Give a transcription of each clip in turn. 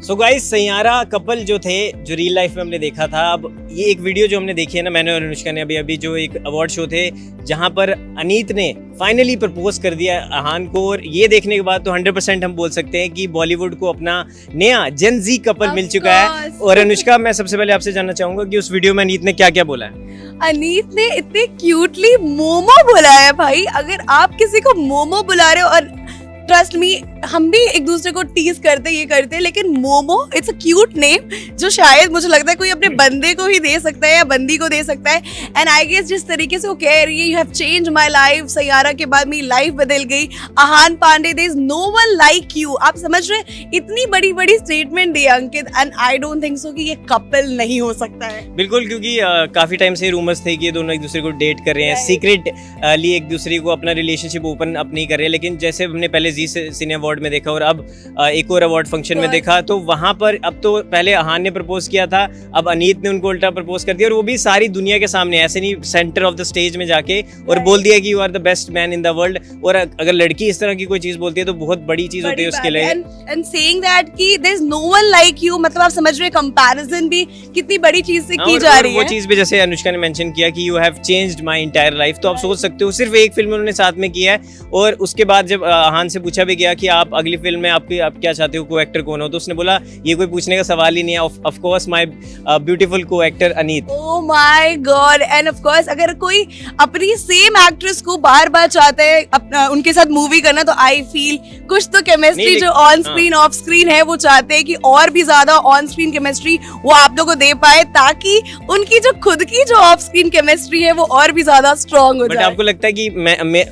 So guys, Saiyaara couple जो थे, जो रियल लाइफ में हमने देखा था, अब ये एक वीडियो जो हमने देखी है ना, मैंने और अनुष्का ने अभी जो एक अवार्ड शो थे जहां पर अनीत ने फाइनली प्रपोज कर दिया आहान को, और ये देखने के बाद तो 100% हम बोल सकते हैं कि बॉलीवुड को अपना नया जेन जी कपल मिल चुका है। और अनुष्का, मैं सबसे पहले आपसे जानना चाहूंगा कि उस वीडियो में अनीत ने क्या क्या बोला है। अनीत ने इतने क्यूटली मोमो बुलाया है भाई। अगर आप किसी को मोमो बुला रहे हो, और ट्रस्ट मी, हम भी एक दूसरे को टीज करते ये करते हैं, लेकिन momo it's a cute name जो शायद मुझे लगता है कोई अपने बंदे को ही दे सकता है या बंदी को दे सकता है। एंड आई गेस जिस तरीके से वो कह रही है, you have change my life, Saiyaara के बाद मेरी लाइफ बदल गई, Ahaan Panday, there is no one like you. आप समझ रहे हैं, इतनी बड़ी बड़ी स्टेटमेंट दी Ankit, and I don't think so कि ये कपल नहीं हो सकता है। बिल्कुल, क्योंकि काफी टाइम से रूमर्स थे कि ये दोनों एक दूसरे को डेट कर रहे हैं, सीक्रेटली एक दूसरे को अपना रिलेशनशिप ओपन अप नहीं कर रहे हैं। लेकिन जैसे हमने पहले जी सिने अवार्ड में देखा और अब एक और अवार्ड फंक्शन में देखा, तो वहां पर अब तो पहले आहान ने प्रपोज किया था, अब अनीत ने उनको उल्टा प्रपोज कर दिया, और वो भी सारी दुनिया के सामने, ऐसे नहीं सेंटर ऑफ द स्टेज में जाके, और बोल दिया कि you are the best man in the world. और अगर लड़की इस तरह की कोई चीज बोलती है तो बहुत बड़ी चीज होती है उसके लिए। एंड सेइंग दैट कि there is no one like you, मतलब आप समझ रहे हैं कंपैरिजन भी कितनी बड़ी चीज से की जा रही है। वो चीज भी जैसे अनुष्का ने मेंशन किया कि you have changed my entire life, तो आप सोच सकते हो सिर्फ एक फिल्म उन्होंने साथ में किया है, और उसके बाद जब आहान से पूछा भी गया कि आप अगली फिल्म में आप क्या चाहते हो, को एक्टर कौन हो, तो उसने बोला ये कोई पूछने का सवाल ही नहीं है, ऑफ कोर्स माय ब्यूटीफुल को actor Aneet. Oh my God. End of course अगर कोई अपनी सेम एक्ट्रेस को बार बार चाहता है उनके साथ मूवी करना, तो आई फील कुछ तो केमिस्ट्री जो ऑन स्क्रीन ऑफ स्क्रीन है, वो चाहते हैं कि और भी ज्यादा ऑन स्क्रीन केमिस्ट्री वो आप लोगों को दे पाए, ताकि उनकी जो खुद की जो ऑफ स्क्रीन केमिस्ट्री है वो और भी ज्यादा स्ट्रॉन्ग हो जाए। बट आपको लगता है कि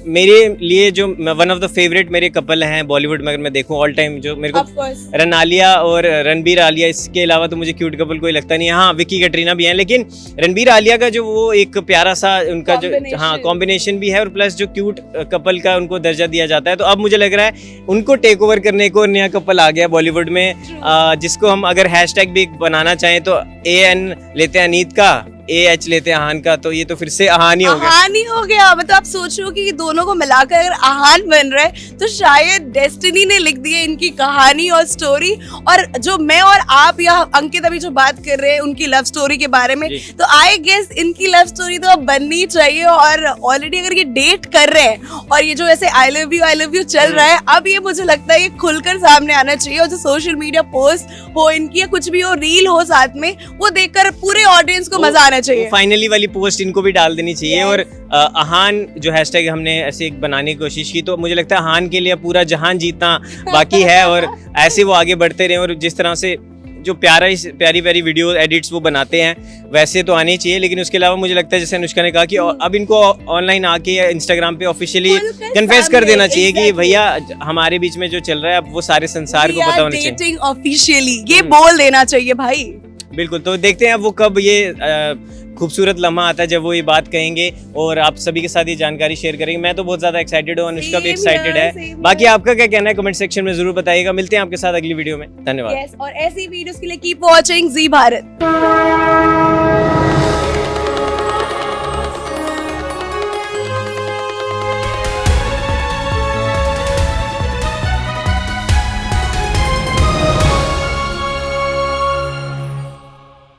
मेरे लिए जो वन ऑफ द फेवरेट मेरे कपल हैं बॉलीवुड में, अगर मैं देखूं ऑल टाइम, जो मेरे को रनालिया और रणबीर आलिया, इसके अलावा तो मुझे क्यूट कपल कोई लगता नहीं है। हाँ, विकी कैटरीना भी है, लेकिन रणबीर आलिया का जो वो एक प्यारा सा उनका जो कॉम्बिनेशन भी है, और प्लस जो क्यूट कपल का उनको दर्जा दिया जाता है, तो अब मुझे लग रहा है उनको टेक ओवर करने को नया कपल आ गया बॉलीवुड में, जिसको हम अगर हैशटैग भी बनाना चाहें तो AN लेते हैं अनीत का, AH लेते हैं आहान का, तो ये तो फिर से आहान ही हो गया। आहान ही हो गया। मतलब आप सोच रहे हो कि दोनों को मिलाकर अगर आहान बन रहा है, तो शायद डेस्टिनी ने लिख दी है इनकी कहानी और स्टोरी। और जो मैं और आप या अंकित अभी जो बात कर रहे हैं उनकी लव स्टोरी के बारे में, तो आई गेस इनकी लव स्टोरी तो अब बननी चाहिए। और ऑलरेडी अगर ये डेट कर रहे हैं और ये जो ऐसे आई लव यू चल रहा है, अब ये मुझे लगता है ये खुलकर सामने आना चाहिए। और जो सोशल मीडिया पोस्ट हो इनकी या कुछ भी हो, रील हो साथ में, वो देखकर पूरे ऑडियंस को मजा आना चाहिए। फाइनली वाली पोस्ट इनको भी डाल देनी चाहिए। और आहान जो हैशटैग हमने ऐसे एक बनाने की कोशिश की, तो मुझे लगता है आहान के लिए पूरा जहान जीतना बाकी है, और ऐसे वो आगे बढ़ते रहे, और जिस तरह से जो प्यारी वीडियो एडिट्स वो बनाते हैं वैसे तो आने चाहिए। लेकिन उसके अलावा मुझे लगता है जैसे अनुष्का ने कहा कि अब इनको ऑनलाइन आके या इंस्टाग्राम पे ऑफिशियली कन्फेस कर देना चाहिए कि भैया हमारे बीच में जो चल रहा है अब वो सारे संसार को पता होना चाहिए, ऑफिशियली ये बोल देना चाहिए भाई। बिल्कुल। तो देखते हैं अब वो कब ये खूबसूरत लम्हा आता है जब वो ये बात कहेंगे और आप सभी के साथ ये जानकारी शेयर करेंगे। मैं तो बहुत ज्यादा एक्साइटेड हूँ, अनुष्का भी एक्साइटेड है। बाकी आपका क्या कहना है कमेंट सेक्शन में जरूर बताइएगा। मिलते हैं आपके साथ अगली वीडियो में। धन्यवाद। और ऐसी वीडियोस के लिए कीप वॉचिंग जी भारत।